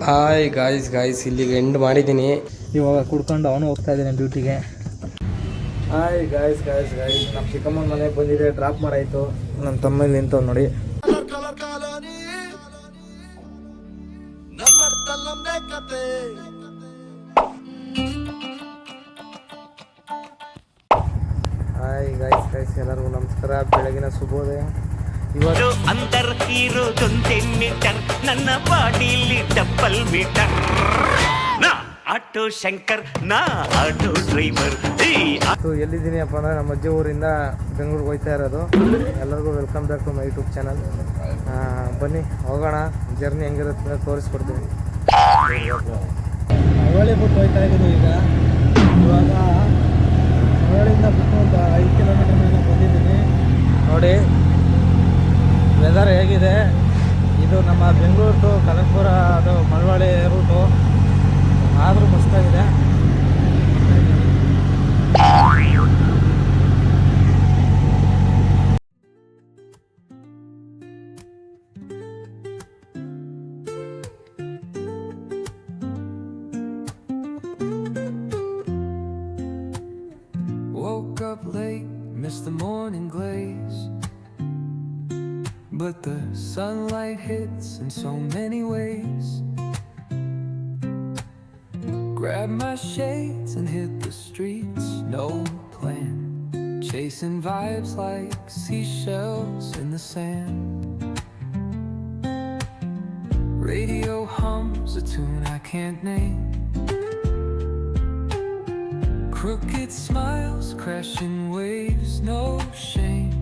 Hi guys ಇಲ್ಲಿಗೆ end ಮಾಡಿದ್ದೀನಿ. ಇವಾಗ ಕುಡ್ಕೊಂಡು ಅವನು ಹೋಗ್ತಾ ಇದ್ದಾನೆ ಡ್ಯೂಟಿಗೆ. ಹಾಯ್ ಗಾಯ್ಸ್ ನಮ್ಮ ಚಿಕ್ಕಮ್ಮನ ಮನೆಗೆ ಬಂದಿದೆ, ಡ್ರಾಪ್ ಮಾಡಾಯಿತು. ನನ್ನ ತಮ್ಮ ನಿಂತವ್ ನೋಡಿ. ಹಾಯ್ ಗಾಯ್ಸ್ ಎಲ್ಲರಿಗೂ ನಮಸ್ಕಾರ, ಬೆಳಗಿನ ಶುಭೋದಯ. ಇವತ್ತು ಅಂತರ ಇರೋದೊಂದೇ ಮೀಟರ್, ನನ್ನ ಬಾಡಿಲಿ ಡಬಲ್ ಮೀಟರ್. ನಾ ಆಟೋ ಶಂಕರ್, ನಾ ಆಟೋ ಡ್ರೈವರ್. ಎಲ್ಲಿದ್ದೀನಿ ಅಪ್ಪ ಅಂದರೆ ನಮ್ಮ ಅಜ್ಜಿ ಊರಿಂದ ಬೆಂಗಳೂರಿಗೆ ಹೋಗ್ತಾ ಇರೋದು. ಎಲ್ಲರಿಗೂ welcome back to my YouTube channel. ಬನ್ನಿ ಹೋಗೋಣ, ಜರ್ನಿ ಹೆಂಗಿರುತ್ತೆ ತೋರಿಸ್ಕೊಡ್ತೀನಿ. ಅವಳಿ ಬಿಟ್ಟು ಹೋಗ್ತಾ ಇದ್ದೀನಿ ಇವಾಗ ಅವಳಿಂದ ಬಿಟ್ಟು ಒಂದು 5 ಕಿಲೋಮೀಟರ್ ಮೇಲೆ ಬಂದಿದ್ದೀನಿ ನೋಡಿ. ವೆದರ್ ಹೇಗಿದೆ. ಇದು ನಮ್ಮ ಬೆಂಗಳೂರು ಟು ಕನಕಪುರ, ಅದು ಮಳವಳ್ಳಿ ರೂಟು, ಆದರೂ ಮಸ್ತಾಗಿದೆ. Woke up late, missed the morning glaze, but the sunlight hits in so many ways. Grabbed my shades and hit the streets, no plan, chasing vibes like seashells in the sand. Radio hums a tune I can't name, crooked smiles, crashing waves, no shame.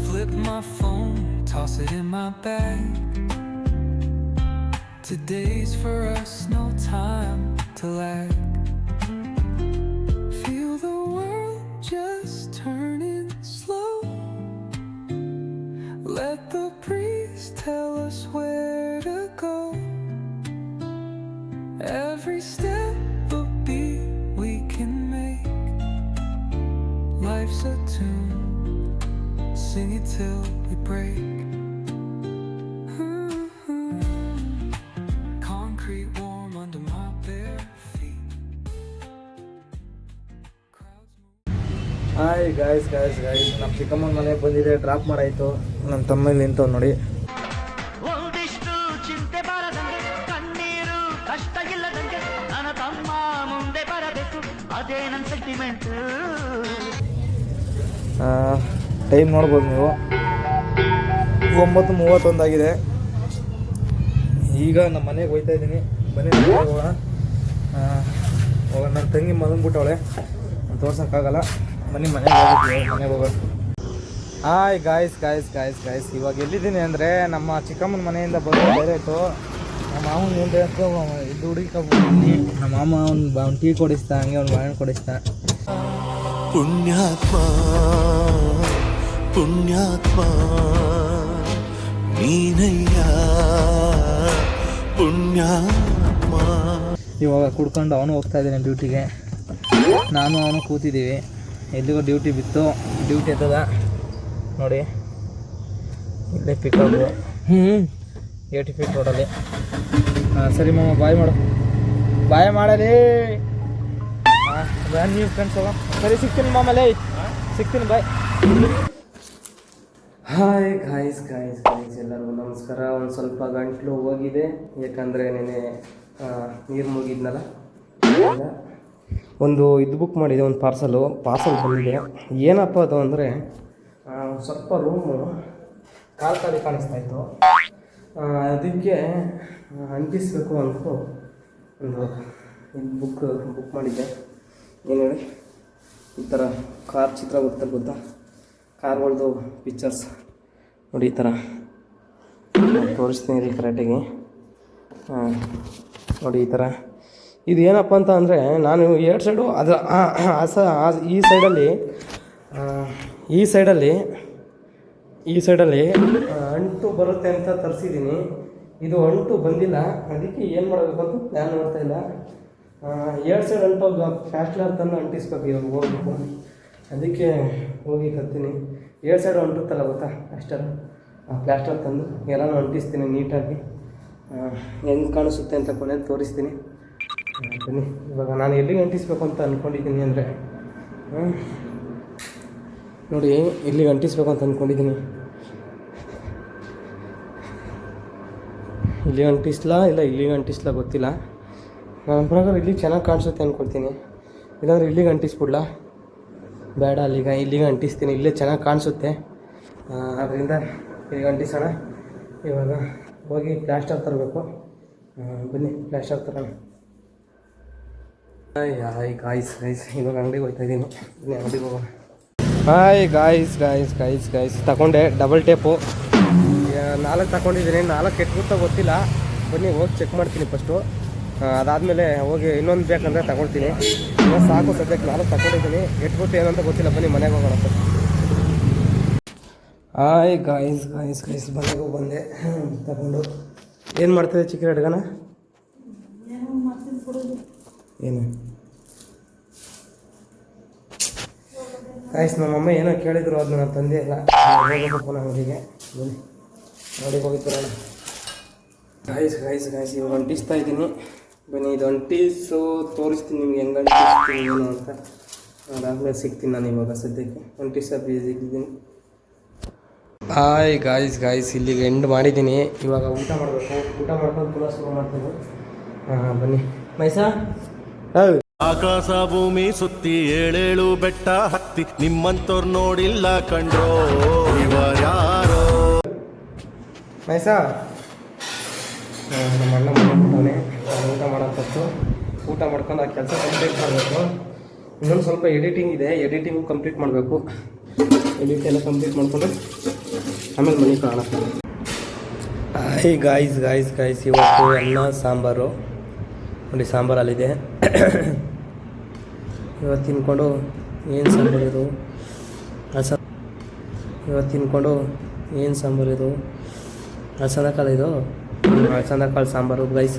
Flip my phone, toss it in my bag. Today's for us, no time to lag. Feel the world just turning slow. Let the breeze tell us where to go. Every step a beat we can make. Life's a tune, sing it till we break. Concrete warm under my bare feet. Hi guys ನಮ್ಮ ಚಿಕ್ಕಮ್ಮನ ಮನೆಗೆ ಬಂದಿದೆ, drop ಮಾಡಾಯಿತು. ನನ್ನ ತಮ್ಮ ನಿಂತವ್ ನೋಡಿ. ಒಂದಿಷ್ಟು ಚಿಂತೆ ಬಾರದಂಗೆ, ಕಣ್ಣೀರು ಕಷ್ಟ ಇಲ್ಲದಂಗೆ, ನನ್ನ ತಮ್ಮ ಮುಂದೆ ಬರಬೇಕು, ಅದೇ ನನ್ನ ಸೆಂಟಿಮೆಂಟ್. ಟೈಮ್ ನೋಡ್ಬೋದು ನೀವು, 9:31 ಆಗಿದೆ. ಈಗ ನಮ್ಮ ಮನೆಗೆ ಹೋಗ್ತಾ ಇದ್ದೀನಿ. ಬನ್ನಿ ಹೋಗೋಣ. ನನ್ನ ತಂಗಿ ಮಲಗ್ಬಿಟ್ಟವಳೆ, ತೋರ್ಸೋಕ್ಕಾಗಲ್ಲ. ಬನ್ನಿ ಮನೆಗೆ ಹೋಗೋಣ. ಹಾಯ್ ಗಾಯ್ಸ್ ಇವಾಗ ಎಲ್ಲಿದ್ದೀನಿ ಅಂದರೆ ನಮ್ಮ ಚಿಕ್ಕಮ್ಮನ ಮನೆಯಿಂದ ಬಂದು ಡೈರೆಕ್ಟು ನಮ್ಮ ಮಾವನ ಮುಂದೆ ಇದು ಹುಡುಕಿ ನಮ್ಮ ಮಾಮ ಅವ್ನು ಟೀ ಕೊಡಿಸ್ತಾ, ಹಂಗೆ ಅವ್ನು ಬಾಳೆಹಣ್ಣು ಕೊಡಿಸ್ತಾ. ಪುಣ್ಯಾತ್ಮ ನೀನಯ್ಯ ಪುಣ್ಯಾತ್ಮ. ಇವಾಗ ಕುಡ್ಕೊಂಡು ಅವನು ಹೋಗ್ತಾ ಇದ್ದಾನೆ ಡ್ಯೂಟಿಗೆ. ನಾನು ಅವನು ಕೂತಿದ್ದೀವಿ. ಎಲ್ಲಿಗೋ ಡ್ಯೂಟಿ ಬಿತ್ತು, ಡ್ಯೂಟಿ ಎತ್ತದ ನೋಡಿ. ಇಲ್ಲೇ ಪಿಕಪ್ಪು 80 ಫೀಟ್ ರೋಡಲ್ಲಿ. ಸರಿ ಮಾಮ, ಬಾಯ್ ಮಾಡು, ಬಾಯ್ ಮಾಡಲಿ. ನೀವು ಫ್ರೆಂಡ್ಸ್ ಹೋಗ. ಸರಿ, ಸಿಗ್ತೀನಿ ಮಾಮಲ್ಲೇ, ಸಿಗ್ತೀನಿ, ಬಾಯ್. ಹಾಯ್ ಗಾಯ್ಸ್ ಎಲ್ಲರಿಗೂ ನಮಸ್ಕಾರ. ಒಂದು ಸ್ವಲ್ಪ ಗಂಟ್ಲು ಹೋಗಿದೆ, ಯಾಕಂದರೆ ನೆನೆ ನೀರು ಮುಗಿದ್ನಲ್ಲ. ಒಂದು ಇದು ಬುಕ್ ಮಾಡಿದೆ, ಒಂದು ಪಾರ್ಸಲ್ ಬಂದಿದೆ. ಏನಪ್ಪ ಅದು ಅಂದರೆ ಸ್ವಲ್ಪ ರೂಮು ಖಾಲಿ ಕಾಣಿಸ್ತಾಯಿತ್ತು. ಅದಕ್ಕೆ ಅಂಟಿಸ್ಬೇಕು ಅಂದ್ಬಿಟ್ಟು ಒಂದು ಇದು ಬುಕ್ ಮಾಡಿದ್ದೆ. ಏನು ಹೇಳಿ, ಈ ಥರ ಕಾರ್ ಚಿತ್ರ ಗೊತ್ತಾ, ಕಾರ್ಗಳದ್ದು ಪಿಕ್ಚರ್ಸ್ ನೋಡಿ. ಈ ಥರ ತೋರಿಸ್ತೀನಿ ರೀ ಕರೆಕ್ಟಾಗಿ. ನೋಡಿ ಈ ಥರ. ಇದು ಏನಪ್ಪ ಅಂತ ಅಂದರೆ, ನಾನು 2 ಸೈಡು ಅದು ಈ ಸೈಡಲ್ಲಿ ಅಂಟು ಬರುತ್ತೆ ಅಂತ ತರಿಸಿದ್ದೀನಿ. ಇದು ಅಂಟು ಬಂದಿಲ್ಲ, ಅದಕ್ಕೆ ಏನು ಮಾಡಬೇಕು ಅಂತ ಪ್ಲ್ಯಾನ್ ಮಾಡ್ತಾ ಇಲ್ಲ. 2 ಸೈಡ್ ಅಂಟು ಪ್ಲಾಸ್ಟರ್ ತಂದು ಅಂಟಿಸ್ಬೇಕು. ಇವಾಗ ಹೋಗ್ಬೇಕು, ಅದಕ್ಕೆ ಹೋಗಿ ಕತ್ತೀನಿ. 2 ಸೈಡು ಅಂಟುತ್ತಲ್ಲ ಗೊತ್ತಾ, ಪ್ಲಾಸ್ಟರ್ ತಂದು ಎಲ್ಲನೂ ಅಂಟಿಸ್ತೀನಿ ನೀಟಾಗಿ. ಹೆಂಗೆ ಕಾಣಿಸುತ್ತೆ ಅಂತ ಕೊನೆಯಲ್ಲಿ ತೋರಿಸ್ತೀನಿ. ಬನ್ನಿ, ಇವಾಗ ನಾನು ಎಲ್ಲಿಗೆ ಅಂಟಿಸ್ಬೇಕು ಅಂತ ಅಂದ್ಕೊಂಡಿದ್ದೀನಿ ಅಂದರೆ ನೋಡಿ, ಇಲ್ಲಿಗೆ ಅಂಟಿಸ್ಬೇಕು ಅಂತ ಅಂದ್ಕೊಂಡಿದ್ದೀನಿ. ಇಲ್ಲಿಗೆ ಅಂಟಿಸ್ಲಾ ಇಲ್ಲ ಇಲ್ಲಿಗೆ ಅಂಟಿಸ್ಲಾ ಗೊತ್ತಿಲ್ಲ. ನನ್ನ ಪ್ರಕಾರ ಇಲ್ಲಿಗೆ ಚೆನ್ನಾಗಿ ಕಾಣಿಸುತ್ತೆ ಅಂದ್ಕೊಳ್ತೀನಿ. ಇಲ್ಲಾಂದರೆ ಇಲ್ಲಿಗೆ ಅಂಟಿಸ್ಬಿಡ್ಲಾ? ಬೇಡ, ಇಲ್ಲಿಗೆ ಅಂಟಿಸ್ತೀನಿ. ಇಲ್ಲೇ ಚೆನ್ನಾಗಿ ಕಾಣಿಸುತ್ತೆ, ಅದರಿಂದ ಇಲ್ಲಿಗೆ ಅಂಟಿಸೋಣ. ಇವಾಗ ಹೋಗಿ ಪ್ಲಾಸ್ಟರ್ ತರಬೇಕು. ಬನ್ನಿ ಪ್ಲಾಸ್ಟರ್ ತರೋಣ. ಹಾಯ್ ಗಾಯ್ಸ್ ಇವಾಗ ಅಂಗಡಿಗೆ ಹೋಗ್ತಾ ಇದ್ದೀನಿ. ಬನ್ನಿ ಅಂಗಡಿಗೆ ಹೋಗೋಣ. ಹಾಯ್ ಗಾಯ್ಸ್ ತಗೊಂಡೆ ಡಬಲ್ ಟೇಪು 4 ತಗೊಂಡಿದ್ದೀನಿ. 4 ಎಟ್ಬಿಟ್ಟು ಗೊತ್ತಿಲ್ಲ. ಬನ್ನಿ ಹೋಗಿ ಚೆಕ್ ಮಾಡ್ತೀನಿ ಫಸ್ಟು. ಅದಾದಮೇಲೆ ಹೋಗಿ ಇನ್ನೊಂದು ಬೇಕಂದರೆ ತಗೊಳ್ತೀನಿ. ಇವಾಗ ಸಾಕು, ಸದ್ಯಕ್ಕೆ 4 ತಗೊಂಡಿದ್ದೀನಿ. ಎಟ್ಬಿಟ್ಟು ಏನು ಅಂತ ಗೊತ್ತಿಲ್ಲ. ಬನ್ನಿ ಮನೆಗೆ ಹೋಗೋಣ ಫಸ್ಟ್. ಹಾಯ್ ಗಾಯ್ಸ್ ಮನೆಗೂ ಬಂದೆ ತಗೊಂಡು. ಏನು ಮಾಡ್ತಿದ್ದೆ ಚಿಕ್ಕ ಹುಡುಗನ? ಏನು ಗಾಯ್ಸ್, ನಮ್ಮಮ್ಮ ಏನೋ ಕೇಳಿದ್ರು, ಅದನ್ನ ನಾನು ತಂದೆ ಇಲ್ಲ. ಹೋಗಬೇಕು ಪುನಃ ಅಂಗಡಿಗೆ. ಬನ್ನಿ ಅಂಗಡಿಗೆ ಹೋಗಿದ್ದಾರಣ. ಗಾಯ್ಸ್ ಇವಾಗ ಅಂಟಿಸ್ತಾ ಇದ್ದೀನಿ. ಬನ್ನಿ, ಇದು ಅಂಟಿಸು ತೋರಿಸ್ತೀನಿ ನಿಮ್ಗೆ ಹೆಂಗೆ ಅಂಟಿಸ್ತೀನಿ ಏನು ಅಂತ. ಅದಾದಮೇಲೆ ಸಿಗ್ತೀನಿ ನಾನು. ಇವಾಗ ಸದ್ಯಕ್ಕೆ ಅಂಟಿಸ ಬೀಸಿದ್ದೀನಿ. ಹಾಯ್ ಗಾಯ್ಸ್ ಇಲ್ಲಿಗೆ ಎಂಡ್ ಮಾಡಿದ್ದೀನಿ. ಇವಾಗ ಊಟ ಮಾಡಬೇಕು. ಊಟ ಮಾಡ್ಕೊಂಡು ಪುನಃ ಶುರು ಮಾಡ್ತೀನಿ. ಬನ್ನಿ ಮೈಸಾ. ಆಕಾಶ ಭೂಮಿ ಸುತ್ತಿ 7 ಬೆಟ್ಟ ಹತ್ತಿ ನಿಮ್ಮಂತವ್ರು ನೋಡಿಲ್ಲ ಕಂಡ್ರೋ ಯಾರೋ. ಮೈಸಾ, ನಮ್ಮ ಅಣ್ಣ ಮಾಡ್ತಾನೆ. ಊಟ ಮಾಡೋಂಥದ್ದು. ಊಟ ಮಾಡ್ಕೊಂಡು ಆ ಕೆಲಸ ಕಂಪ್ಲೀಟ್ ಮಾಡಬೇಕು. ಇನ್ನೊಂದು ಸ್ವಲ್ಪ ಎಡಿಟಿಂಗ್ ಇದೆ, ಎಡಿಟಿಂಗು ಕಂಪ್ಲೀಟ್ ಮಾಡಬೇಕು. ಎಡಿಟ್ ಎಲ್ಲ ಕಂಪ್ಲೀಟ್ ಮಾಡಿಕೊಂಡು ಆಮೇಲೆ ಮನೆ ಕಾಣ. ಹಾಯ್ ಗಾಯ್ಸ್ ಇವತ್ತು ಅನ್ನ ಸಾಂಬಾರು ನೋಡಿ. ಸಾಂಬಾರು ಅಲ್ಲಿದೆ. ಇವತ್ತು ತಿನ್ಕೊಂಡು ಏನು ಸಾಂಬಾರು ಇದು? ಇವತ್ತು ತಿನ್ಕೊಂಡು ಏನು ಸಾಂಬಾರು ಇದು? ಅಲಸಂದ ಕಾಳು ಇದು. ಅಲಸಂದ ಕಾಳು ಸಾಂಬಾರು ಗೈಸ್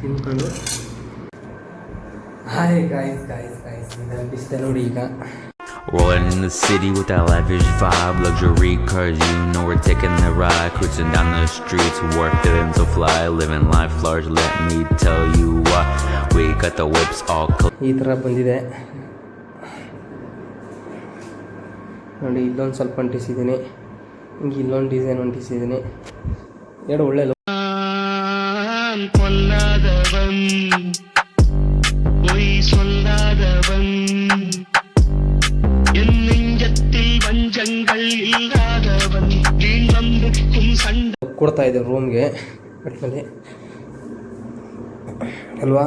ತಿನ್ಕೊಂಡು. ಹಾಯ್ ಗಾಯ್ಸ್ ಇದೆಲ್ಲ ಬಿಸಿದೆ ನೋಡಿ. ಈಗ Rolling in the city with that lavish vibe, luxury cars, you know we're taking the ride, cruising down the streets, work feeling so fly, living life large, let me tell you why, we got the whips all ಈ ಥರ ಬಂದಿದೆ ನೋಡಿ. ಇಲ್ಲೊಂದು ಸ್ವಲ್ಪ ಅಂಟಿಸಿದ್ದೀನಿ, ಹಿಂಗೆ ಇಲ್ಲೊಂದು design ಅಂಟಿಸಿದ್ದೀನಿ. ಎರಡು ಒಳ್ಳೆ ಕೊಡ್ತಾ ಇದೆ ರೂಮ್ಗೆ ಒಟ್ಟಿನಲ್ಲಿ ಅಲ್ವಾ.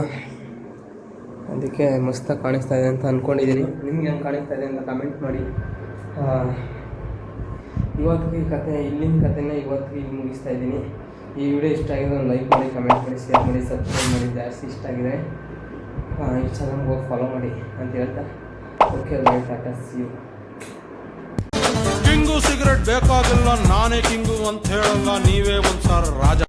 ಅದಕ್ಕೆ ಮಸ್ತಾಗಿ ಕಾಣಿಸ್ತಾ ಇದೆ ಅಂತ ಅಂದ್ಕೊಂಡಿದ್ದೀನಿ. ನಿಮ್ಗೆ ಹೆಂಗೆ ಕಾಣಿಸ್ತಾ ಇದೆ ಅಂತ ಕಮೆಂಟ್ ಮಾಡಿ. ಇವತ್ತಿಗೆ ಕತೆ, ಇಲ್ಲಿನ ಕತೆನ ಇವತ್ತಿಗೆ ಇಲ್ಲಿ ಮುಗಿಸ್ತಾ ಇದ್ದೀನಿ. ಈ ವಿಡಿಯೋ ಇಷ್ಟ ಆಗಿದೆ ಒಂದು ಲೈಕ್ ಮಾಡಿ, ಕಮೆಂಟ್ ಮಾಡಿ, ಶೇರ್ ಮಾಡಿ, ಸಬ್ಸ್ಕ್ರೈಬ್ ಮಾಡಿ. ಜಾಸ್ತಿ ಇಷ್ಟ ಆಗಿದೆ ಈ ಚಾನಲ್ಗೆ ಹೋಗಿ ಫಾಲೋ ಮಾಡಿ ಅಂತ ಹೇಳ್ತಾ okay bye, tata, see you. King cigarette ಬೇಕಾಗಿಲ್ಲ, ನಾನೇ ಕಿಂಗು ಅಂತ ಹೇಳಲ್ಲ, ನೀವೇ ಒಂದ್ಸಾರ ರಾಜ.